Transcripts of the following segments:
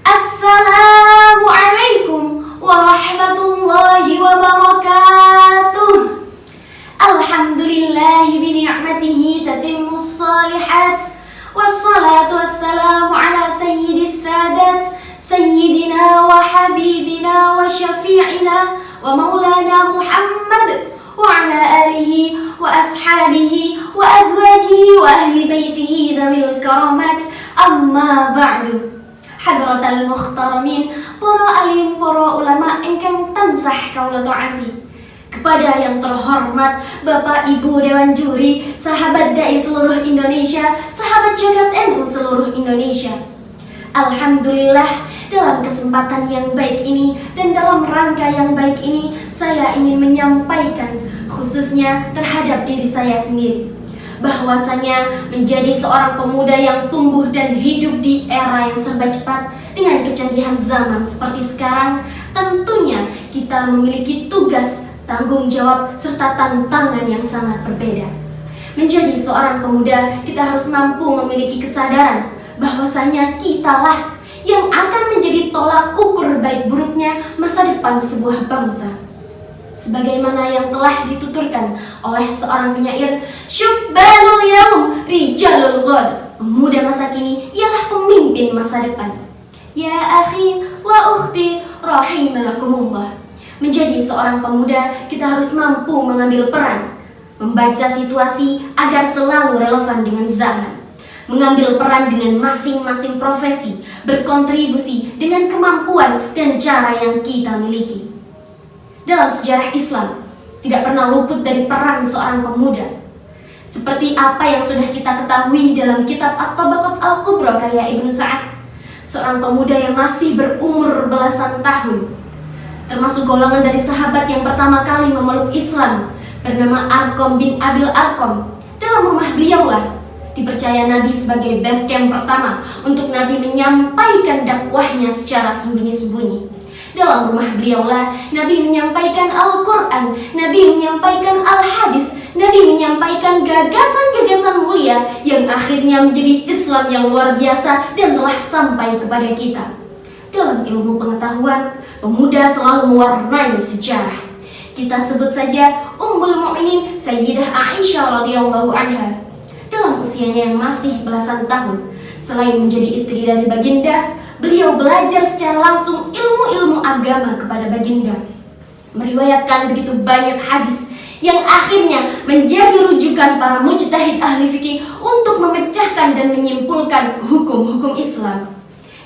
Assalamualaikum warahmatullahi wabarakatuh. Alhamdulillahi bini'matihi tatimmus salihat. Wassalatu wassalamu ala sayyidis sadat, sayyidina wa habibina wa syafi'ina wa maulana Muhammad wa ala alihi wa ashabihi wa azwajihi wa ahli baitihi dhawil karamat. Amma ba'du. Hadratal mukhtaramin, para alim, para ulama ingkang tansah kaula taati. Kepada yang terhormat Bapak Ibu Dewan Juri, sahabat dai seluruh Indonesia, sahabat jagat NU seluruh Indonesia. Alhamdulillah, dalam kesempatan yang baik ini dan dalam rangka yang baik ini, saya ingin menyampaikan khususnya terhadap diri saya sendiri, bahwasanya menjadi seorang pemuda yang tumbuh dan hidup di era yang serba cepat dengan kecanggihan zaman seperti sekarang, tentunya kita memiliki tugas, tanggung jawab, serta tantangan yang sangat berbeda. Menjadi seorang pemuda, kita harus mampu memiliki kesadaran bahwasanya kitalah yang akan menjadi tolak ukur baik buruknya masa depan sebuah bangsa. Sebagaimana yang telah dituturkan oleh seorang penyair, Syubbanul yaum rijalul ghad, pemuda masa kini ialah pemimpin masa depan. Ya akhi wa ukhti rahimakumullah. Menjadi seorang pemuda, kita harus mampu mengambil peran, membaca situasi agar selalu relevan dengan zaman, mengambil peran dengan masing-masing profesi, berkontribusi dengan kemampuan dan cara yang kita miliki. Dalam sejarah Islam, tidak pernah luput dari peran seorang pemuda. Seperti apa yang sudah kita ketahui dalam kitab At-Tabaqat Al-Kubra karya Ibnu Sa'ad, seorang pemuda yang masih berumur belasan tahun, termasuk golongan dari sahabat yang pertama kali memeluk Islam, bernama Arqam bin Abil Arqam. Dalam rumah beliaulah dipercaya Nabi sebagai base camp pertama untuk Nabi menyampaikan dakwahnya secara sembunyi-sembunyi. Dalam rumah beliaulah Nabi menyampaikan Al-Quran, Nabi menyampaikan Al-Hadis, Nabi menyampaikan gagasan-gagasan mulia yang akhirnya menjadi Islam yang luar biasa dan telah sampai kepada kita. Dalam ilmu pengetahuan, pemuda selalu mewarnai sejarah. Kita sebut saja Ummul Mukminin Sayyidah Aisyah radhiyallahu anha. Dalam usianya yang masih belasan tahun, selain menjadi istri dari baginda, beliau belajar secara langsung ilmu-ilmu agama kepada baginda, meriwayatkan begitu banyak hadis yang akhirnya menjadi rujukan para mujtahid ahli fikih untuk memecahkan dan menyimpulkan hukum-hukum Islam.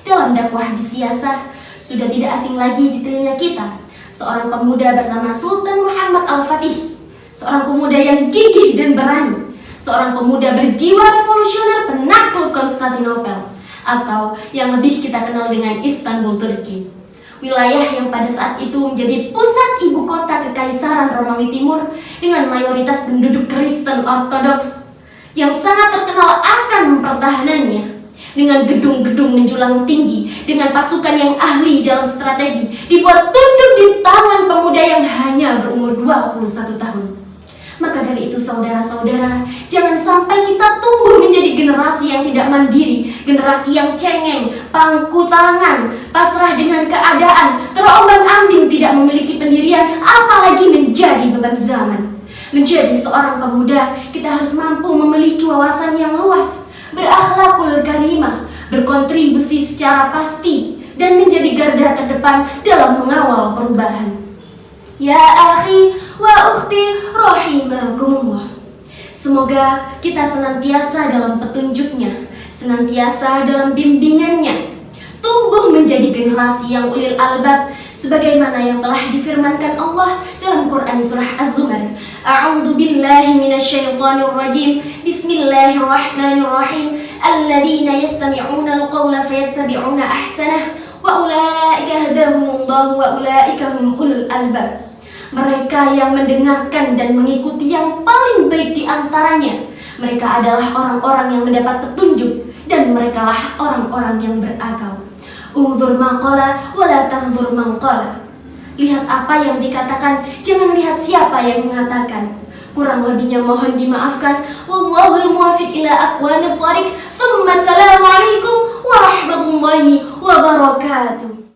Dalam dakwah disiasah, sudah tidak asing lagi di telinga kita seorang pemuda bernama Sultan Muhammad Al-Fatih, seorang pemuda yang gigih dan berani, seorang pemuda berjiwa revolusioner penakluk Konstantinopel, atau yang lebih kita kenal dengan Istanbul, Turki. Wilayah yang pada saat itu menjadi pusat ibu kota Kekaisaran Romawi Timur dengan mayoritas penduduk Kristen Ortodoks yang sangat terkenal akan pertahanannya. Dengan gedung-gedung menjulang tinggi, dengan pasukan yang ahli dalam strategi, dibuat tunduk di tangan pemuda yang hanya berumur 21 tahun. Maka dari itu saudara-saudara, jangan sampai kita tumbuh menjadi generasi yang tidak mandiri, generasi yang cengeng, pangku tangan, pasrah dengan keadaan, terombang-ambing, tidak memiliki pendirian, apalagi menjadi beban zaman. Menjadi seorang pemuda, kita harus mampu memiliki wawasan yang luas, berakhlakul karimah, berkontribusi secara pasti, dan menjadi garda terdepan dalam mengawal perubahan. Ya akhi wa ukhti rahimakumullah. Semoga kita senantiasa dalam petunjuknya, senantiasa dalam bimbingannya, tumbuh menjadi generasi yang ulil albab sebagaimana yang telah difirmankan Allah dalam Quran surah Az-Zumar. A'udzu billahi minasyaitonir rajim. Bismillahirrahmanirrahim. Alladzina yastami'una al-qawla fayattabi'una ahsanah wa ulaika hadahumullahu wa ulaika hum ulul albab. Mereka yang mendengarkan dan mengikuti yang paling baik di antaranya, mereka adalah orang-orang yang mendapat petunjuk, dan merekalah orang-orang yang berakal. Unzur maqala wa la tanzur maqala. Lihat apa yang dikatakan, jangan lihat siapa yang mengatakan. Kurang lebihnya mohon dimaafkan. Wallahul muwaffiq ila aqwamit thariq. Tsumma assalamu alaikum warahmatullahi wabarakatuh.